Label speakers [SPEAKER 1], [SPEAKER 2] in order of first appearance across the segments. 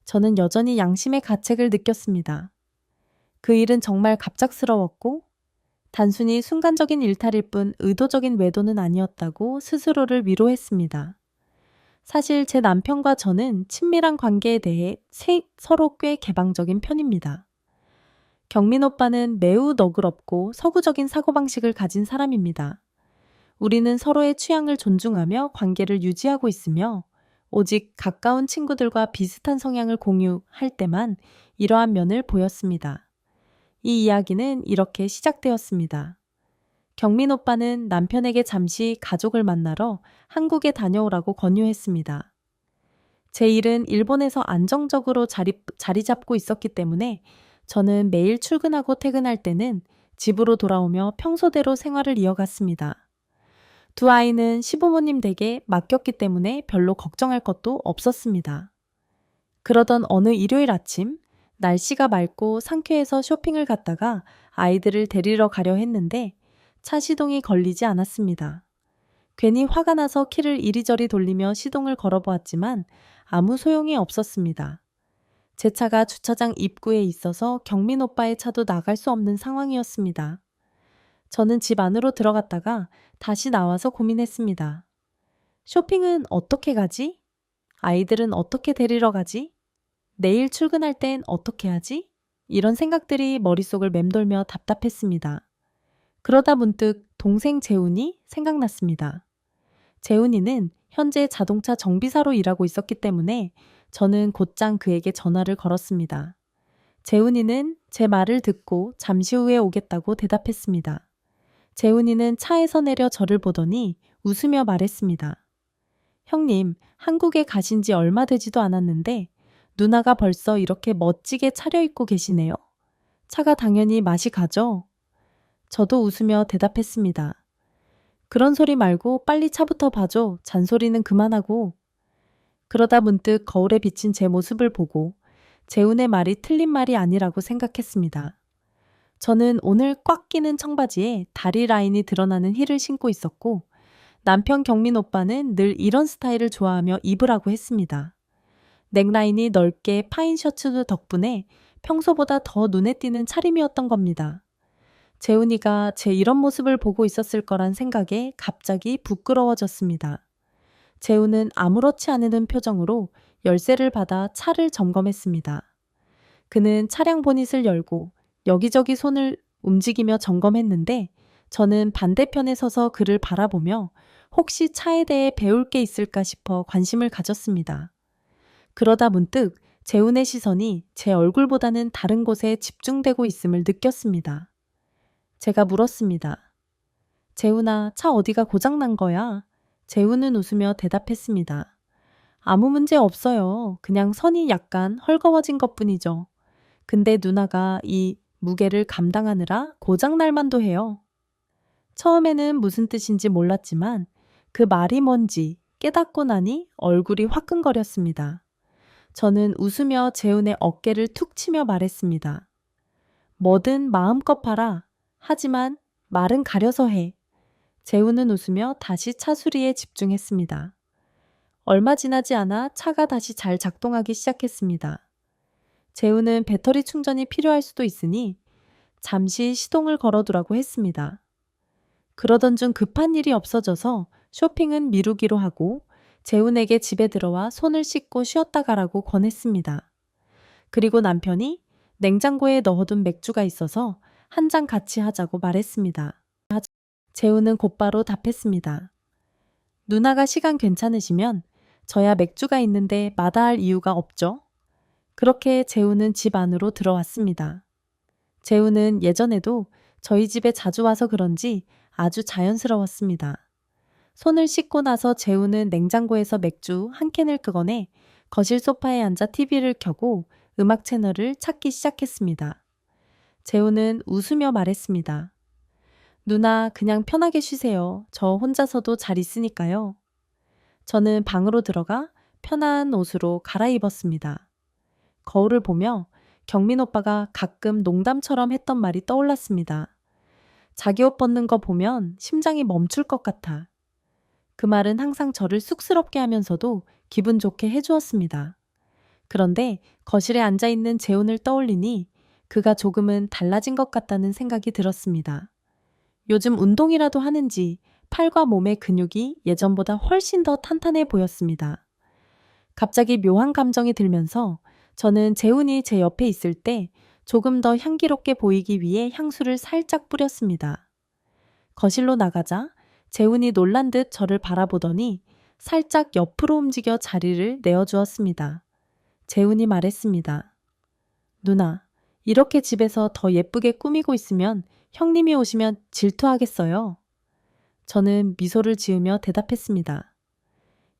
[SPEAKER 1] 저는 여전히 양심의 가책을 느꼈습니다. 그 일은 정말 갑작스러웠고 단순히 순간적인 일탈일 뿐 의도적인 외도는 아니었다고 스스로를 위로했습니다. 사실 제 남편과 저는 친밀한 관계에 대해 서로 꽤 개방적인 편입니다. 경민 오빠는 매우 너그럽고 서구적인 사고방식을 가진 사람입니다. 우리는 서로의 취향을 존중하며 관계를 유지하고 있으며 오직 가까운 친구들과 비슷한 성향을 공유할 때만 이러한 면을 보였습니다. 이 이야기는 이렇게 시작되었습니다. 경민 오빠는 남편에게 잠시 가족을 만나러 한국에 다녀오라고 권유했습니다. 제 일은 일본에서 안정적으로 자리 잡고 있었기 때문에 저는 매일 출근하고 퇴근할 때는 집으로 돌아오며 평소대로 생활을 이어갔습니다. 두 아이는 시부모님 댁에 맡겼기 때문에 별로 걱정할 것도 없었습니다. 그러던 어느 일요일 아침, 날씨가 맑고 상쾌해서 쇼핑을 갔다가 아이들을 데리러 가려 했는데 차 시동이 걸리지 않았습니다. 괜히 화가 나서 키를 이리저리 돌리며 시동을 걸어보았지만 아무 소용이 없었습니다. 제 차가 주차장 입구에 있어서 경민 오빠의 차도 나갈 수 없는 상황이었습니다. 저는 집 안으로 들어갔다가 다시 나와서 고민했습니다. 쇼핑은 어떻게 가지? 아이들은 어떻게 데리러 가지? 내일 출근할 땐 어떻게 하지? 이런 생각들이 머릿속을 맴돌며 답답했습니다. 그러다 문득 동생 재훈이 생각났습니다. 재훈이는 현재 자동차 정비사로 일하고 있었기 때문에 저는 곧장 그에게 전화를 걸었습니다. 재훈이는 제 말을 듣고 잠시 후에 오겠다고 대답했습니다. 재훈이는 차에서 내려 저를 보더니 웃으며 말했습니다. 형님, 한국에 가신 지 얼마 되지도 않았는데 누나가 벌써 이렇게 멋지게 차려입고 계시네요. 차가 당연히 맛이 가죠? 저도 웃으며 대답했습니다. 그런 소리 말고 빨리 차부터 봐줘. 잔소리는 그만하고. 그러다 문득 거울에 비친 제 모습을 보고 재훈의 말이 틀린 말이 아니라고 생각했습니다. 저는 오늘 꽉 끼는 청바지에 다리 라인이 드러나는 힐을 신고 있었고 남편 경민 오빠는 늘 이런 스타일을 좋아하며 입으라고 했습니다. 넥라인이 넓게 파인 셔츠 덕분에 평소보다 더 눈에 띄는 차림이었던 겁니다. 재훈이가 제 이런 모습을 보고 있었을 거란 생각에 갑자기 부끄러워졌습니다. 재훈은 아무렇지 않은 표정으로 열쇠를 받아 차를 점검했습니다. 그는 차량 보닛을 열고 여기저기 손을 움직이며 점검했는데 저는 반대편에 서서 그를 바라보며 혹시 차에 대해 배울 게 있을까 싶어 관심을 가졌습니다. 그러다 문득 재훈의 시선이 제 얼굴보다는 다른 곳에 집중되고 있음을 느꼈습니다. 제가 물었습니다. 재훈아, 차 어디가 고장난 거야? 재훈은 웃으며 대답했습니다. 아무 문제 없어요. 그냥 선이 약간 헐거워진 것뿐이죠. 근데 누나가 이 무게를 감당하느라 고장날 만도 해요. 처음에는 무슨 뜻인지 몰랐지만 그 말이 뭔지 깨닫고 나니 얼굴이 화끈거렸습니다. 저는 웃으며 재훈의 어깨를 툭 치며 말했습니다. 뭐든 마음껏 팔아. 하지만 말은 가려서 해. 재훈은 웃으며 다시 차 수리에 집중했습니다. 얼마 지나지 않아 차가 다시 잘 작동하기 시작했습니다. 재훈은 배터리 충전이 필요할 수도 있으니 잠시 시동을 걸어두라고 했습니다. 그러던 중 급한 일이 없어져서 쇼핑은 미루기로 하고 재훈에게 집에 들어와 손을 씻고 쉬었다 가라고 권했습니다. 그리고 남편이 냉장고에 넣어둔 맥주가 있어서 한 잔 같이 하자고 말했습니다. 재훈은 곧바로 답했습니다. 누나가 시간 괜찮으시면 저야 맥주가 있는데 마다할 이유가 없죠. 그렇게 재훈은 집 안으로 들어왔습니다. 재훈은 예전에도 저희 집에 자주 와서 그런지 아주 자연스러웠습니다. 손을 씻고 나서 재훈은 냉장고에서 맥주 한 캔을 꺼내 거실 소파에 앉아 TV를 켜고 음악 채널을 찾기 시작했습니다. 재훈은 웃으며 말했습니다. 누나, 그냥 편하게 쉬세요. 저 혼자서도 잘 있으니까요. 저는 방으로 들어가 편한 옷으로 갈아입었습니다. 거울을 보며 경민 오빠가 가끔 농담처럼 했던 말이 떠올랐습니다. 자기 옷 벗는 거 보면 심장이 멈출 것 같아. 그 말은 항상 저를 쑥스럽게 하면서도 기분 좋게 해주었습니다. 그런데 거실에 앉아 있는 재훈을 떠올리니 그가 조금은 달라진 것 같다는 생각이 들었습니다. 요즘 운동이라도 하는지 팔과 몸의 근육이 예전보다 훨씬 더 탄탄해 보였습니다. 갑자기 묘한 감정이 들면서 저는 재훈이 제 옆에 있을 때 조금 더 향기롭게 보이기 위해 향수를 살짝 뿌렸습니다. 거실로 나가자 재훈이 놀란 듯 저를 바라보더니 살짝 옆으로 움직여 자리를 내어주었습니다. 재훈이 말했습니다. 누나, 이렇게 집에서 더 예쁘게 꾸미고 있으면 형님이 오시면 질투하겠어요. 저는 미소를 지으며 대답했습니다.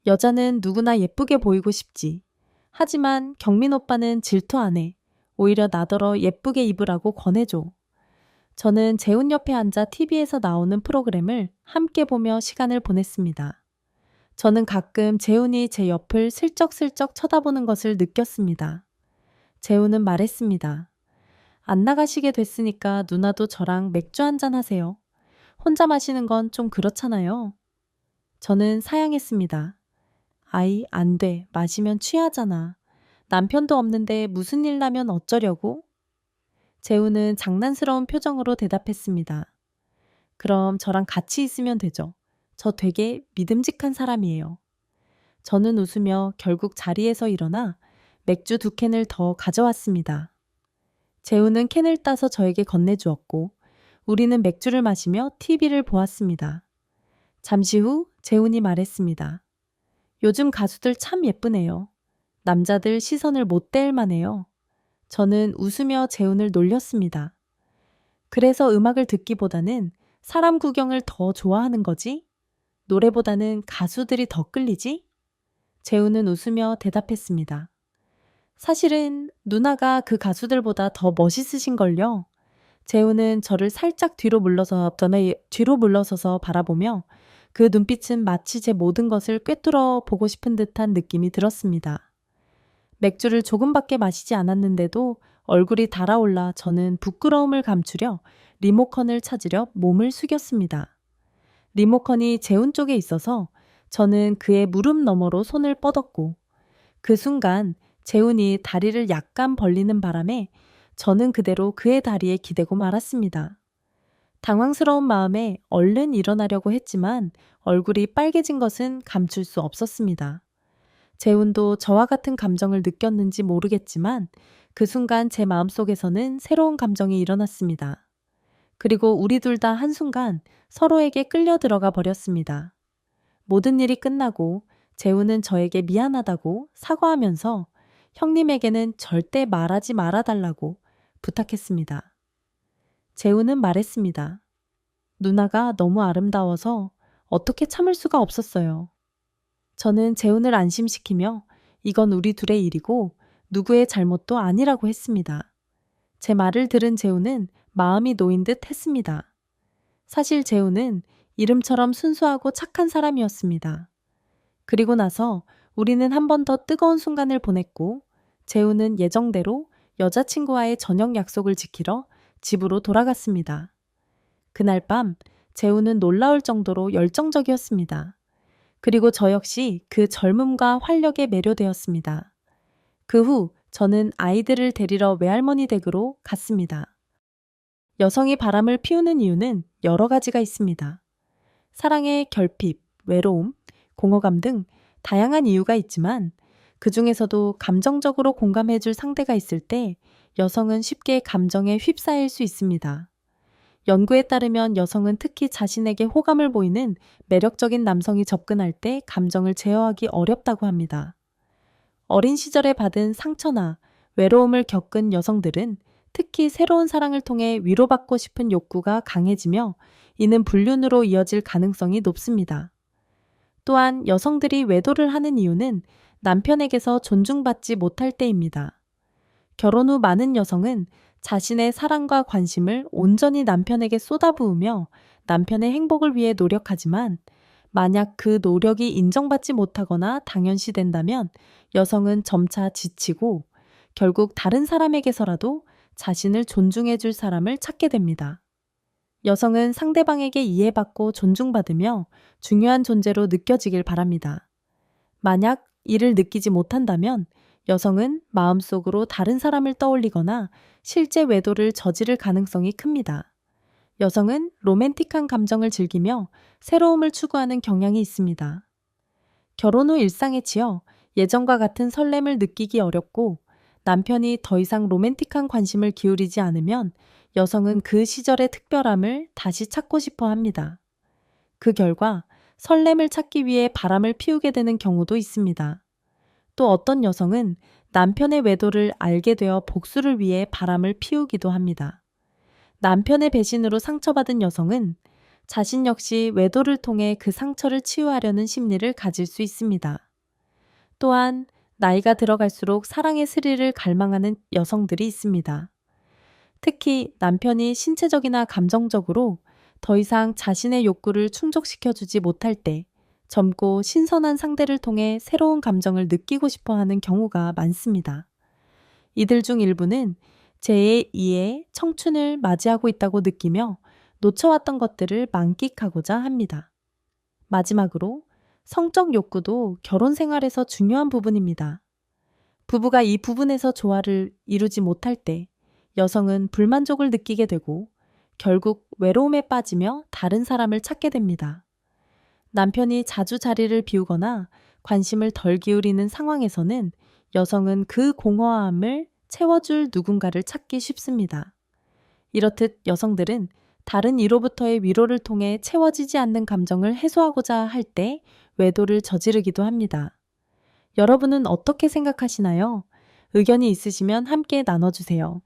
[SPEAKER 1] 여자는 누구나 예쁘게 보이고 싶지. 하지만 경민 오빠는 질투 안 해. 오히려 나더러 예쁘게 입으라고 권해줘. 저는 재훈 옆에 앉아 TV에서 나오는 프로그램을 함께 보며 시간을 보냈습니다. 저는 가끔 재훈이 제 옆을 슬쩍슬쩍 쳐다보는 것을 느꼈습니다. 재훈은 말했습니다. 안 나가시게 됐으니까 누나도 저랑 맥주 한잔 하세요. 혼자 마시는 건 좀 그렇잖아요. 저는 사양했습니다. 아이, 안 돼. 마시면 취하잖아. 남편도 없는데 무슨 일 나면 어쩌려고? 재훈은 장난스러운 표정으로 대답했습니다. 그럼 저랑 같이 있으면 되죠. 저 되게 믿음직한 사람이에요. 저는 웃으며 결국 자리에서 일어나 맥주 2캔을 더 가져왔습니다. 재훈은 캔을 따서 저에게 건네주었고 우리는 맥주를 마시며 TV를 보았습니다. 잠시 후 재훈이 말했습니다. 요즘 가수들 참 예쁘네요. 남자들 시선을 못 뗄 만해요. 저는 웃으며 재훈을 놀렸습니다. 그래서 음악을 듣기보다는 사람 구경을 더 좋아하는 거지? 노래보다는 가수들이 더 끌리지? 재훈은 웃으며 대답했습니다. 사실은 누나가 그 가수들보다 더 멋있으신걸요. 재훈은 저를 살짝 뒤로 물러서서 바라보며 그 눈빛은 마치 제 모든 것을 꿰뚫어 보고 싶은 듯한 느낌이 들었습니다. 맥주를 조금밖에 마시지 않았는데도 얼굴이 달아올라 저는 부끄러움을 감추려 리모컨을 찾으려 몸을 숙였습니다. 리모컨이 재훈 쪽에 있어서 저는 그의 무릎 너머로 손을 뻗었고 그 순간 재훈이 다리를 약간 벌리는 바람에 저는 그대로 그의 다리에 기대고 말았습니다. 당황스러운 마음에 얼른 일어나려고 했지만 얼굴이 빨개진 것은 감출 수 없었습니다. 재훈도 저와 같은 감정을 느꼈는지 모르겠지만 그 순간 제 마음속에서는 새로운 감정이 일어났습니다. 그리고 우리 둘 다 한순간 서로에게 끌려 들어가 버렸습니다. 모든 일이 끝나고 재훈은 저에게 미안하다고 사과하면서 형님에게는 절대 말하지 말아달라고 부탁했습니다. 재훈은 말했습니다. 누나가 너무 아름다워서 어떻게 참을 수가 없었어요. 저는 재훈을 안심시키며 이건 우리 둘의 일이고 누구의 잘못도 아니라고 했습니다. 제 말을 들은 재훈은 마음이 놓인 듯 했습니다. 사실 재훈은 이름처럼 순수하고 착한 사람이었습니다. 그리고 나서 우리는 한 번 더 뜨거운 순간을 보냈고 재훈은 예정대로 여자친구와의 저녁 약속을 지키러 집으로 돌아갔습니다. 그날 밤 재훈은 놀라울 정도로 열정적이었습니다. 그리고 저 역시 그 젊음과 활력에 매료되었습니다. 그 후 저는 아이들을 데리러 외할머니 댁으로 갔습니다. 여성이 바람을 피우는 이유는 여러 가지가 있습니다. 사랑의 결핍, 외로움, 공허감 등 다양한 이유가 있지만 그 중에서도 감정적으로 공감해줄 상대가 있을 때 여성은 쉽게 감정에 휩싸일 수 있습니다. 연구에 따르면 여성은 특히 자신에게 호감을 보이는 매력적인 남성이 접근할 때 감정을 제어하기 어렵다고 합니다. 어린 시절에 받은 상처나 외로움을 겪은 여성들은 특히 새로운 사랑을 통해 위로받고 싶은 욕구가 강해지며 이는 불륜으로 이어질 가능성이 높습니다. 또한 여성들이 외도를 하는 이유는 남편에게서 존중받지 못할 때입니다. 결혼 후 많은 여성은 자신의 사랑과 관심을 온전히 남편에게 쏟아부으며 남편의 행복을 위해 노력하지만 만약 그 노력이 인정받지 못하거나 당연시된다면 여성은 점차 지치고 결국 다른 사람에게서라도 자신을 존중해줄 사람을 찾게 됩니다. 여성은 상대방에게 이해받고 존중받으며 중요한 존재로 느껴지길 바랍니다. 만약 이를 느끼지 못한다면 여성은 마음속으로 다른 사람을 떠올리거나 실제 외도를 저지를 가능성이 큽니다. 여성은 로맨틱한 감정을 즐기며 새로움을 추구하는 경향이 있습니다. 결혼 후 일상에 치여 예전과 같은 설렘을 느끼기 어렵고 남편이 더 이상 로맨틱한 관심을 기울이지 않으면 여성은 그 시절의 특별함을 다시 찾고 싶어 합니다. 그 결과 설렘을 찾기 위해 바람을 피우게 되는 경우도 있습니다. 또 어떤 여성은 남편의 외도를 알게 되어 복수를 위해 바람을 피우기도 합니다. 남편의 배신으로 상처받은 여성은 자신 역시 외도를 통해 그 상처를 치유하려는 심리를 가질 수 있습니다. 또한 나이가 들어갈수록 사랑의 스릴을 갈망하는 여성들이 있습니다. 특히 남편이 신체적이나 감정적으로 더 이상 자신의 욕구를 충족시켜주지 못할 때 젊고 신선한 상대를 통해 새로운 감정을 느끼고 싶어 하는 경우가 많습니다. 이들 중 일부는 제2의 청춘을 맞이하고 있다고 느끼며 놓쳐왔던 것들을 만끽하고자 합니다. 마지막으로 성적 욕구도 결혼 생활에서 중요한 부분입니다. 부부가 이 부분에서 조화를 이루지 못할 때 여성은 불만족을 느끼게 되고 결국 외로움에 빠지며 다른 사람을 찾게 됩니다. 남편이 자주 자리를 비우거나 관심을 덜 기울이는 상황에서는 여성은 그 공허함을 채워줄 누군가를 찾기 쉽습니다. 이렇듯 여성들은 다른 이로부터의 위로를 통해 채워지지 않는 감정을 해소하고자 할 때 외도를 저지르기도 합니다. 여러분은 어떻게 생각하시나요? 의견이 있으시면 함께 나눠주세요.